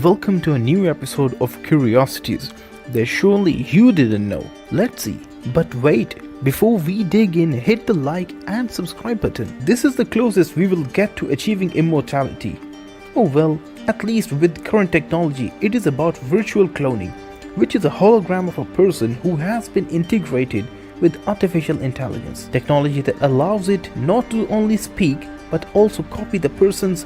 Welcome to a new episode of Curiosities that surely you didn't know. Let's see. But wait, before we dig in, hit the like and subscribe button. This is the closest we will get to achieving immortality. Oh well, at least with current technology, it is about virtual cloning, which is a hologram of a person who has been integrated with artificial intelligence. Technology that allows it not to only speak but also copy their person's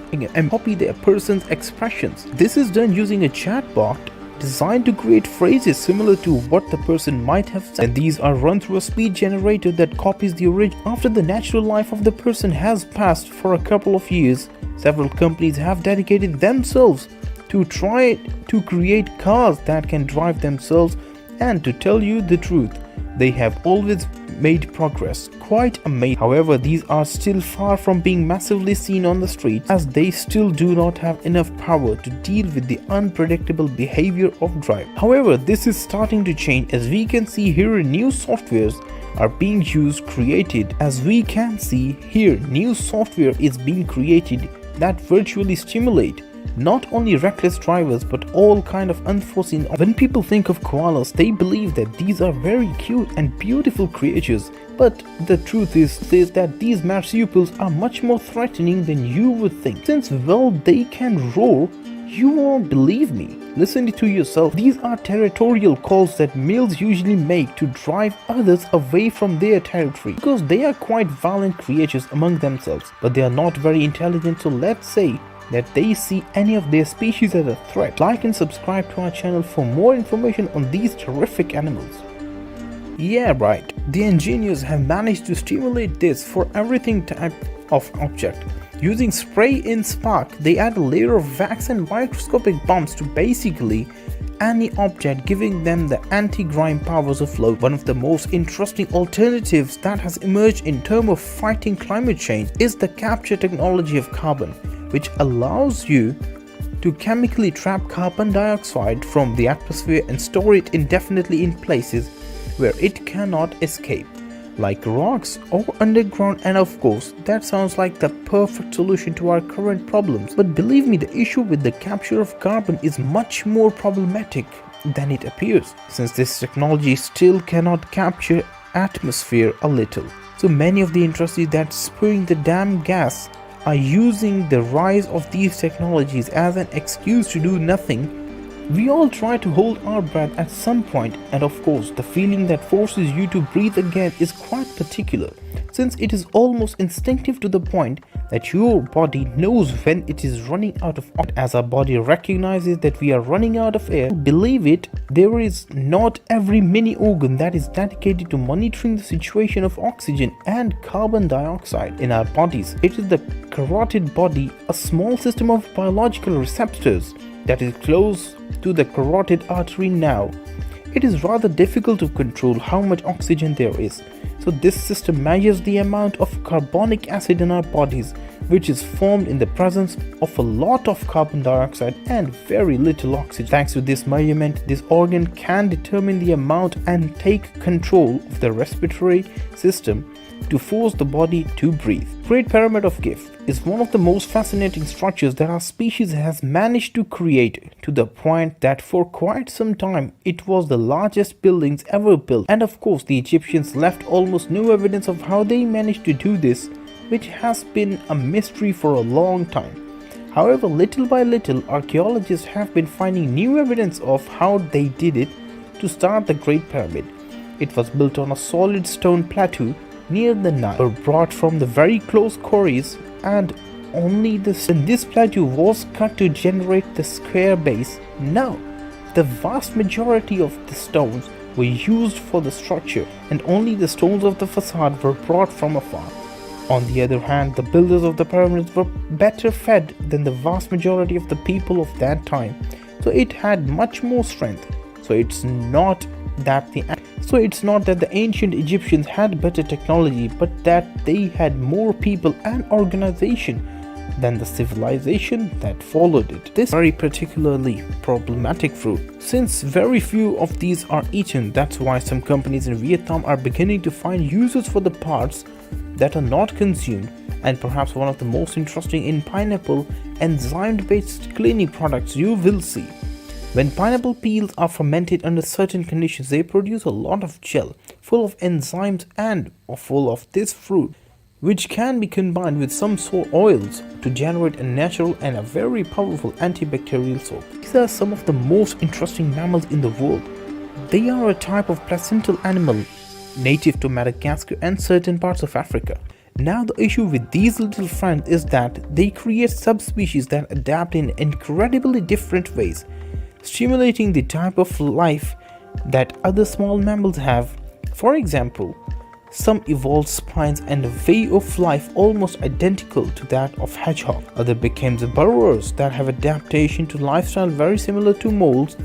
expressions. This is done using a chatbot designed to create phrases similar to what the person might have said. And these are run through a speech generator that copies the original. After the natural life of the person has passed for a couple of years, several companies have dedicated themselves to try to create cars that can drive themselves, and to tell you the truth, they have always made progress. Quite amazing. However, these are still far from being massively seen on the streets, as they still do not have enough power to deal with the unpredictable behavior of driving. However, this is starting to change, as we can see here new softwares are being created that virtually stimulate not only reckless drivers but all kind of unforeseen. When people think of koalas, they believe that these are very cute and beautiful creatures, but the truth is that these marsupials are much more threatening than you would think. Since well, they can roar, you won't believe me. Listen to yourself. These are territorial calls that males usually make to drive others away from their territory, because they are quite violent creatures among themselves, but they are not very intelligent. So let's say that they see any of their species as a threat. Like and subscribe to our channel for more information on these terrific animals. Yeah, right. The engineers have managed to stimulate this for everything type of object. Using spray in spark, they add a layer of wax and microscopic bumps to basically any object, giving them the anti-grime powers of lotus. One of the most interesting alternatives that has emerged in terms of fighting climate change is the capture technology of carbon, which allows you to chemically trap carbon dioxide from the atmosphere and store it indefinitely in places where it cannot escape, like rocks or underground. And of course, that sounds like the perfect solution to our current problems. But believe me, the issue with the capture of carbon is much more problematic than it appears, since this technology still cannot capture atmosphere a little. So many of the industries that spewing the damn gas are using the rise of these technologies as an excuse to do nothing. We all try to hold our breath at some point, and of course the feeling that forces you to breathe again is quite particular, since it is almost instinctive to the point that your body knows when it is running out of oxygen. As our body recognizes that we are running out of air, believe it, there is not every mini organ that is dedicated to monitoring the situation of oxygen and carbon dioxide in our bodies. It is the carotid body, a small system of biological receptors that is close to the carotid artery. Now, it is rather difficult to control how much oxygen there is, so this system measures the amount of carbonic acid in our bodies, which is formed in the presence of a lot of carbon dioxide and very little oxygen. Thanks to this measurement, this organ can determine the amount and take control of the respiratory system to force the body to breathe. Great Pyramid of Gift is one of the most fascinating structures that our species has managed to create, to the point that for quite some time it was the largest buildings ever built. And of course, the Egyptians left almost no evidence of how they managed to do this, which has been a mystery for a long time. However, little by little, archaeologists have been finding new evidence of how they did it to start the Great Pyramid. It was built on a solid stone plateau near the Nile, were brought from the very close quarries, and only this plateau was cut to generate the square base. Now, the vast majority of the stones were used for the structure, and only the stones of the facade were brought from afar. On the other hand, the builders of the pyramids were better fed than the vast majority of the people of that time, so it had much more strength. So it's not that the ancient Egyptians had better technology, but that they had more people and organization than the civilization that followed it. This is very particularly problematic fruit, since very few of these are eaten. That's why some companies in Vietnam are beginning to find uses for the parts that are not consumed, and perhaps one of the most interesting in pineapple enzyme-based cleaning products you will see. When pineapple peels are fermented under certain conditions, they produce a lot of gel full of enzymes and full of this fruit, which can be combined with some oils to generate a natural and a very powerful antibacterial soap. These are some of the most interesting mammals in the world. They are a type of placental animal native to Madagascar and certain parts of Africa. Now the issue with these little friends is that they create subspecies that adapt in incredibly different ways, stimulating the type of life that other small mammals have. For example, some evolved spines and a way of life almost identical to that of hedgehog. Others became burrowers that have adaptation to lifestyle very similar to moles,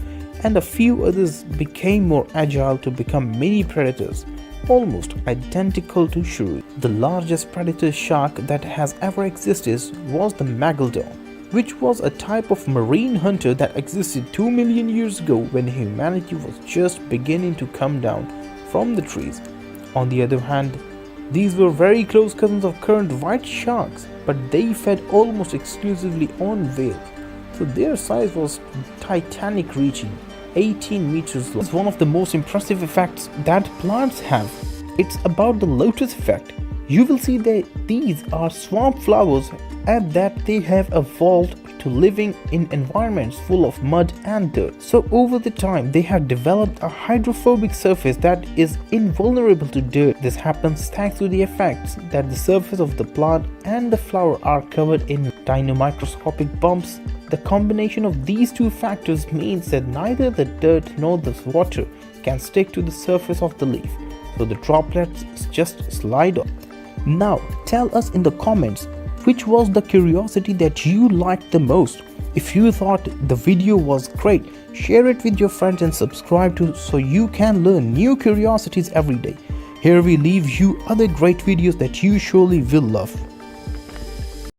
and a few others became more agile to become mini predators, almost identical to shrews. The largest predator shark that has ever existed was the megalodon, which was a type of marine hunter that existed 2 million years ago when humanity was just beginning to come down from the trees. On the other hand, these were very close cousins of current white sharks, but they fed almost exclusively on whales, so their size was titanic, reaching 18 meters long. It's one of the most impressive effects that plants have. It's about the lotus effect. You will see that these are swamp flowers and that they have evolved to living in environments full of mud and dirt. So over the time they have developed a hydrophobic surface that is invulnerable to dirt. This happens thanks to the effects that the surface of the plant and the flower are covered in tiny microscopic bumps. The combination of these two factors means that neither the dirt nor the water can stick to the surface of the leaf, so the droplets just slide off. Now tell us in the comments which was the curiosity that you liked the most. If you thought the video was great, share it with your friends and subscribe to so you can learn new curiosities every day. Here we leave you other great videos that you surely will love.